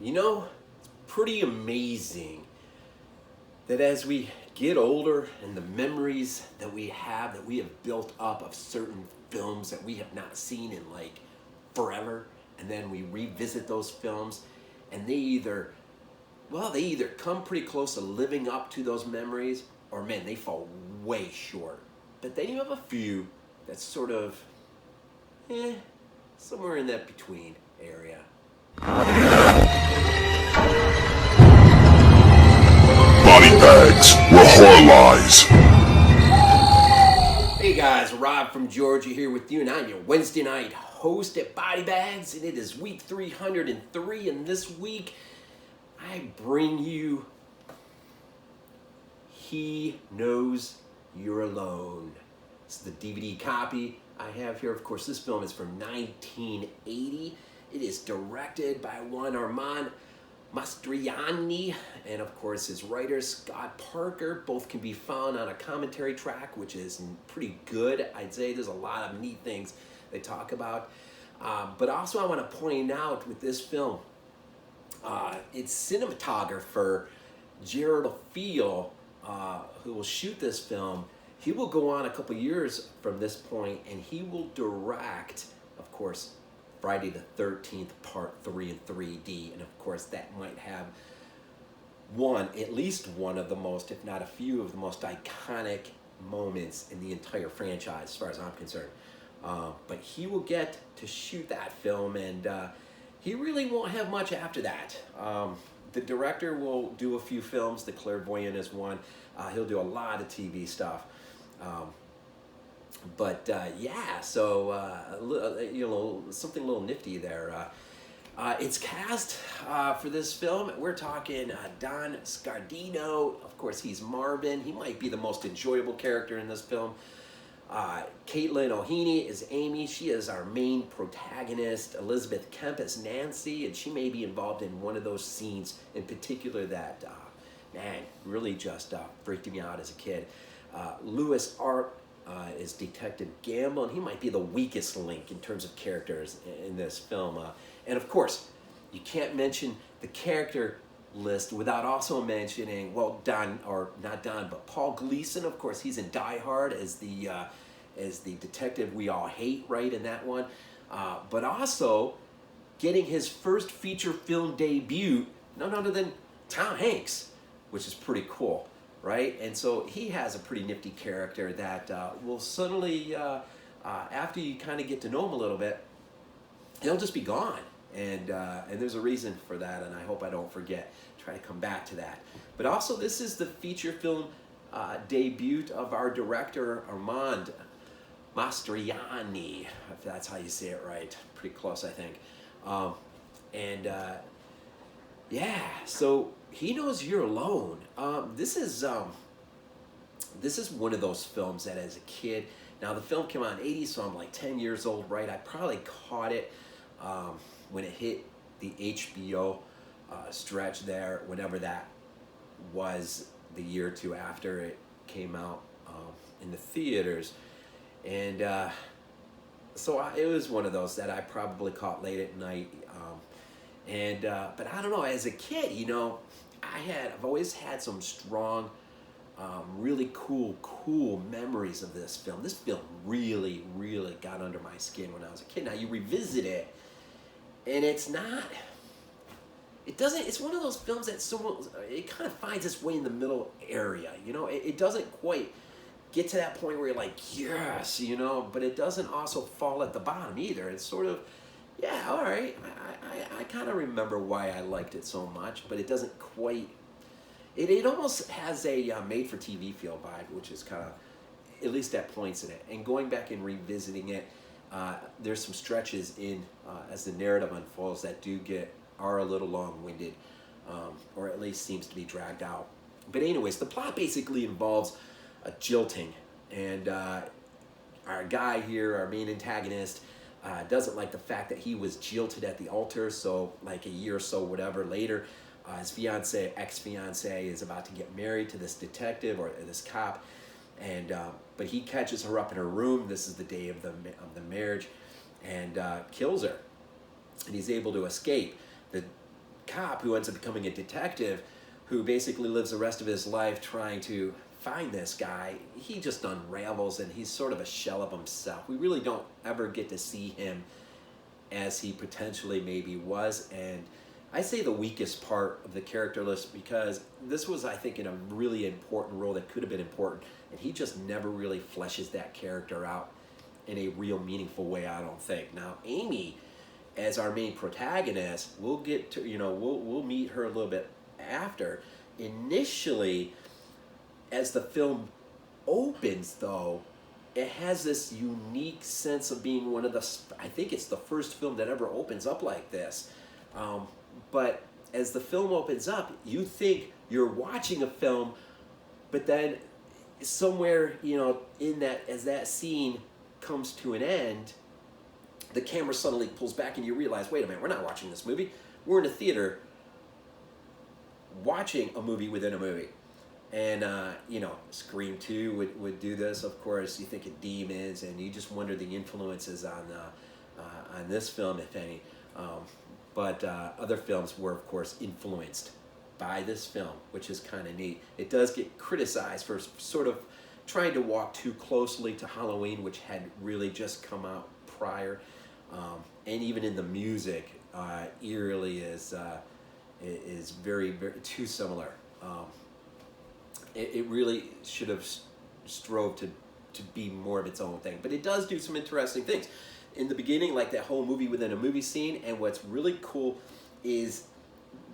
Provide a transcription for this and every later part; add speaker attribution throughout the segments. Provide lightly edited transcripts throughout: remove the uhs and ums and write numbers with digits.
Speaker 1: You know, it's pretty amazing that as we get older and the memories that we have built up of certain films that we have not seen in like forever, and then we revisit those films and they either come pretty close to living up to those memories, or man, they fall way short. But then you have a few that's sort of somewhere in that between area.
Speaker 2: BodyBags, where horror lies.
Speaker 1: Hey guys, Rob from Georgia here with you, and I'm your Wednesday night host at BodyBags, and it is week 303, and this week I bring you He Knows You're Alone. It's the DVD copy I have here. Of course, this film is from 1980. It is directed by one Armand Mastroianni, and of course his writer Scott Parker. Both can be found on a commentary track, which is pretty good. I'd say there's a lot of neat things they talk about. But also I want to point out with this film, its cinematographer, Gerald Field, who will shoot this film, he will go on a couple years from this point, and he will direct, of course, Friday the 13th, Part 3 in 3D. And of course, that might have at least one of the most, if not a few of the most iconic moments in the entire franchise, as far as I'm concerned. But he will get to shoot that film, and he really won't have much after that. The director will do a few films. The Clairvoyant is one. He'll do a lot of TV stuff. Something a little nifty there. It's cast for this film. We're talking Don Scardino. Of course, he's Marvin. He might be the most enjoyable character in this film. Caitlin O'Heaney is Amy. She is our main protagonist. Elizabeth Kemp is Nancy, and she may be involved in one of those scenes in particular that, really just freaked me out as a kid. Lewis Art is Detective Gamble, and he might be the weakest link in terms of characters in this film. And of course, you can't mention the character list without also mentioning, well, Paul Gleason. Of course, he's in Die Hard as the detective we all hate, right, in that one. But also getting his first feature film debut, none other than Tom Hanks, which is pretty cool. Right? And so he has a pretty nifty character that will suddenly, after you kind of get to know him a little bit, he'll just be gone. And there's a reason for that, and I hope I don't forget. Try to come back to that. But also, this is the feature film debut of our director, Armand Mastroianni, if that's how you say it right. Pretty close, I think. So He Knows You're Alone. This is one of those films that as a kid, now the film came out in '80, so I'm like 10 years old, right? I probably caught it when it hit the HBO stretch there, whenever that was, the year or two after it came out in the theaters. And it was one of those that I probably caught late at night. But I don't know, as a kid, I've always had some strong, really cool memories of this film. This film really, really got under my skin when I was a kid. Now you revisit it, and it's one of those films that it kind of finds its way in the middle area. It doesn't quite get to that point where you're like, yes, but it doesn't also fall at the bottom either. It's sort of, yeah, all right. I kind of remember why I liked it so much, but it doesn't quite. It almost has a made-for-TV feel vibe, which is kind of, at least at points in it. And going back and revisiting it, there's some stretches in as the narrative unfolds that are a little long-winded, or at least seems to be dragged out. But anyways, the plot basically involves a jilting, and our guy here, our main antagonist, doesn't like the fact that he was jilted at the altar. So like a year or so, whatever later, his ex-fiance is about to get married to this detective or this cop, and but he catches her up in her room. This is the day of the marriage, and kills her. And he's able to escape. The cop who ends up becoming a detective, who basically lives the rest of his life trying to find this guy. He just unravels, and he's sort of a shell of himself. We really don't ever get to see him as he potentially maybe was. And I say the weakest part of the character list, because this was, I think, in a really important role that could have been important, and he just never really fleshes that character out in a real meaningful way, I don't think. Now, Amy, as our main protagonist, we'll get to, we'll meet her a little bit after. Initially, as the film opens, though, it has this unique sense of being one of the, I think it's the first film that ever opens up like this. But as the film opens up, you think you're watching a film, but then somewhere, in that, as that scene comes to an end, the camera suddenly pulls back and you realize, wait a minute, we're not watching this movie. We're in a theater watching a movie within a movie. And, Scream 2 would do this, of course. You think of demons, and you just wonder the influences on this film, if any. But other films were, of course, influenced by this film, which is kind of neat. It does get criticized for sort of trying to walk too closely to Halloween, which had really just come out prior. And even in the music, eerily is very, very too similar. It really should have strove to be more of its own thing. But it does do some interesting things. In the beginning, like that whole movie within a movie scene, and what's really cool is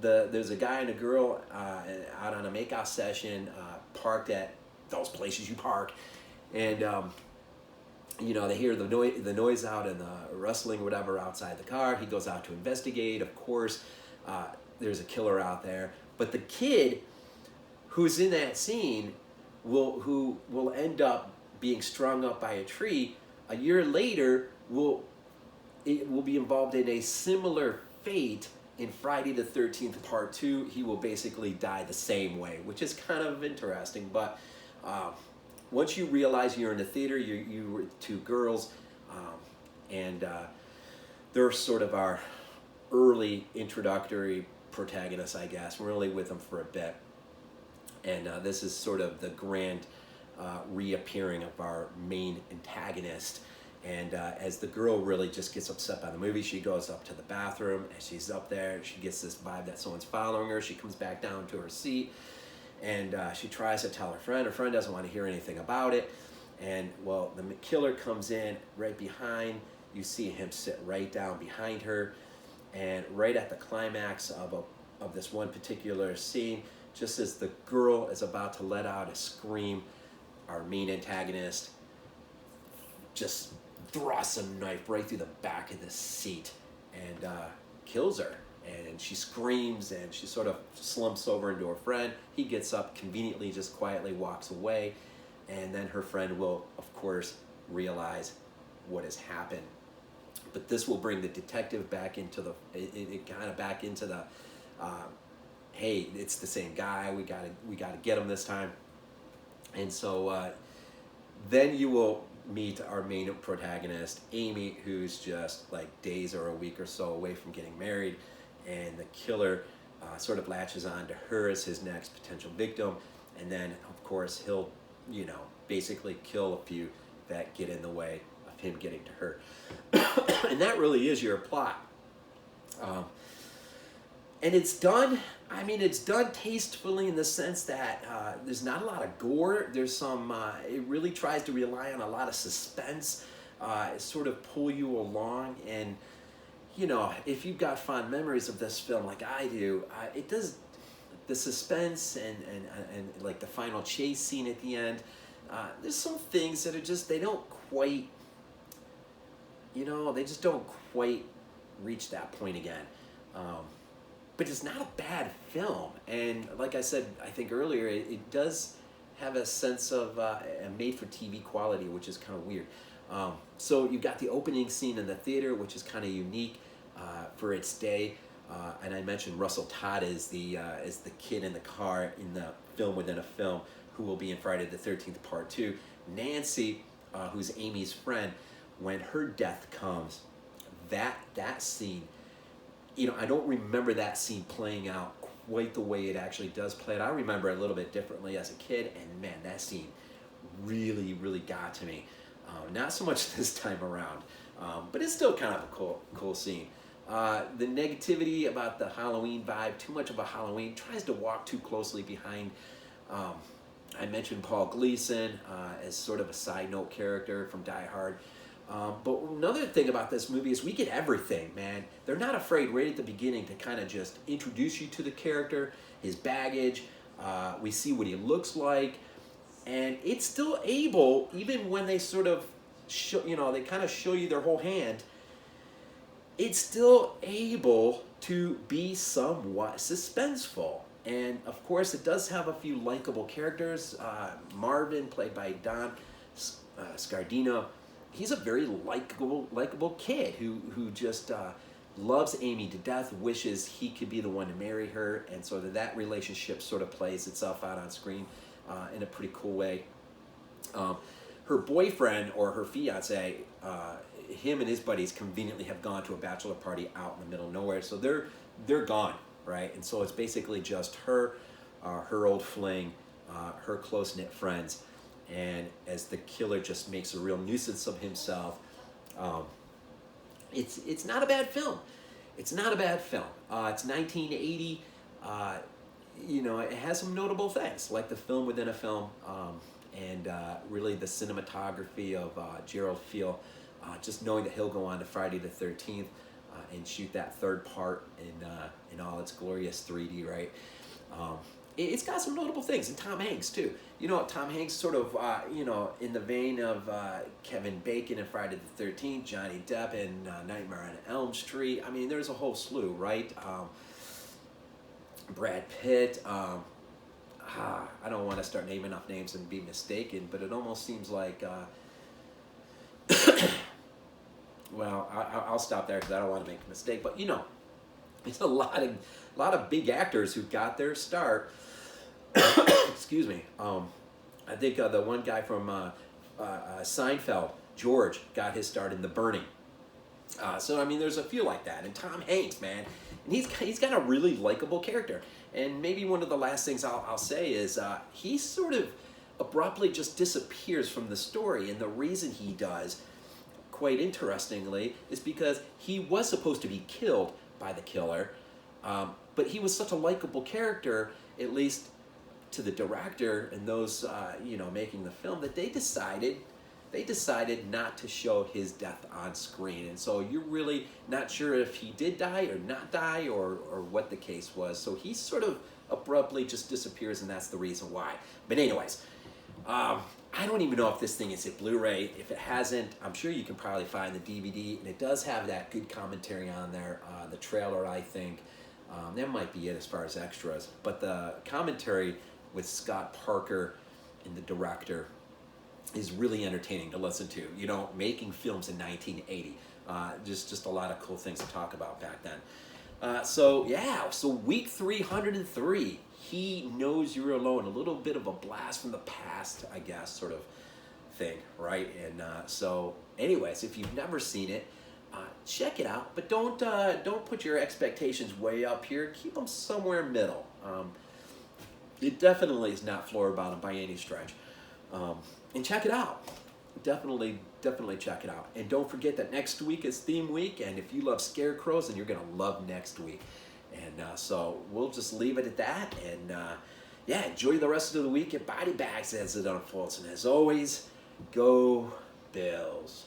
Speaker 1: there's a guy and a girl out on a makeout session, parked at those places you park, and they hear the noise out and the rustling, whatever, outside the car. He goes out to investigate. Of course, there's a killer out there, but the kid who's in that scene who will end up being strung up by a tree a year later will be involved in a similar fate in Friday the 13th Part 2. He will basically die the same way, which is kind of interesting. But once you realize you're in the theater, you were two girls, and they're sort of our early introductory protagonists, I guess. We're only with them for a bit. And this is sort of the grand reappearing of our main antagonist. And as the girl really just gets upset by the movie, she goes up to the bathroom, and she's up there. She gets this vibe that someone's following her. She comes back down to her seat, and she tries to tell her friend. Her friend doesn't want to hear anything about it. And, well, the killer comes in right behind. You see him sit right down behind her. And right at the climax of this one particular scene, just as the girl is about to let out a scream, our main antagonist just thrusts a knife right through the back of the seat and kills her. And she screams, and she sort of slumps over into her friend. He gets up, conveniently, just quietly walks away. And then her friend will, of course, realize what has happened. But this will bring the detective back into the, hey, it's the same guy. We gotta get him this time. And so then you will meet our main protagonist, Amy, who's just like days or a week or so away from getting married, and the killer sort of latches on to her as his next potential victim. And then, of course, he'll, basically kill a few that get in the way of him getting to her. And that really is your plot. And it's done tastefully in the sense that there's not a lot of gore. There's some, it really tries to rely on a lot of suspense, sort of pull you along. And, if you've got fond memories of this film like I do, it does, the suspense and like the final chase scene at the end, there's some things that are just, they don't quite, they just don't quite reach that point again. But it's not a bad film. And like I said, I think earlier, it does have a sense of a made-for-TV quality, which is kind of weird. So you've got the opening scene in the theater, which is kind of unique for its day. And I mentioned Russell Todd is the kid in the car in the film within a film who will be in Friday the 13th Part 2. Nancy, who's Amy's friend, when her death comes, that scene, I don't remember that scene playing out quite the way it actually does play out. I remember it a little bit differently as a kid, and man, that scene really, really got to me. Not so much this time around, but it's still kind of a cool scene. The negativity about the Halloween vibe, too much of a Halloween, tries to walk too closely behind. I mentioned Paul Gleason as sort of a side note character from Die Hard. But another thing about this movie is we get everything, man. They're not afraid right at the beginning to kind of just introduce you to the character, his baggage. We see what he looks like. And it's still able, even when they sort of, they kind of show you their whole hand, it's still able to be somewhat suspenseful. And of course, it does have a few likable characters. Marvin, played by Don Scardino, he's a very likable kid who just loves Amy to death, wishes he could be the one to marry her, and so that relationship sort of plays itself out on screen in a pretty cool way. Her boyfriend, or her fiance, him and his buddies conveniently have gone to a bachelor party out in the middle of nowhere, so they're gone, right? And so it's basically just her, her old fling, her close-knit friends, and as the killer just makes a real nuisance of himself. It's not a bad film. It's not a bad film. It's 1980. It has some notable things, like the film within a film, and really the cinematography of Gerald Field. Just knowing that he'll go on to Friday the 13th and shoot that third part in all its glorious 3D, right? It's got some notable things, and Tom Hanks too. Tom Hanks sort of, in the vein of Kevin Bacon in Friday the 13th, Johnny Depp in Nightmare on Elm Street. I mean, there's a whole slew, right? Brad Pitt. I don't want to start naming off names and be mistaken, but it almost seems like, well, I'll stop there because I don't want to make a mistake. But it's a lot of big actors who got their start. Excuse me. I think the one guy from Seinfeld, George, got his start in The Burning. So I mean, there's a few like that. And Tom Hanks, man, and he's got a really likable character. And maybe one of the last things I'll say is he sort of abruptly just disappears from the story, and the reason he does, quite interestingly, is because he was supposed to be killed by the killer, but he was such a likable character, at least to the director and those making the film, that they decided not to show his death on screen. And so you're really not sure if he did die or not die, or what the case was. So he sort of abruptly just disappears, and that's the reason why. But anyways, I don't even know if this thing is a Blu-ray. If it hasn't, I'm sure you can probably find the DVD, and it does have that good commentary on there. The trailer, I think, that might be it as far as extras. But the commentary with Scott Parker and the director is really entertaining to listen to. Making films in 1980. Just a lot of cool things to talk about back then. So week 303. He Knows You're Alone. A little bit of a blast from the past, I guess, sort of thing, right? And so, anyways, if you've never seen it, check it out. But don't put your expectations way up here. Keep them somewhere middle. It definitely is not floor bottom by any stretch. And check it out. Definitely check it out. And don't forget that next week is theme week, and if you love scarecrows, then you're going to love next week. And so we'll just leave it at that. And enjoy the rest of the week at BodyBags as it unfolds. And as always, go Bills.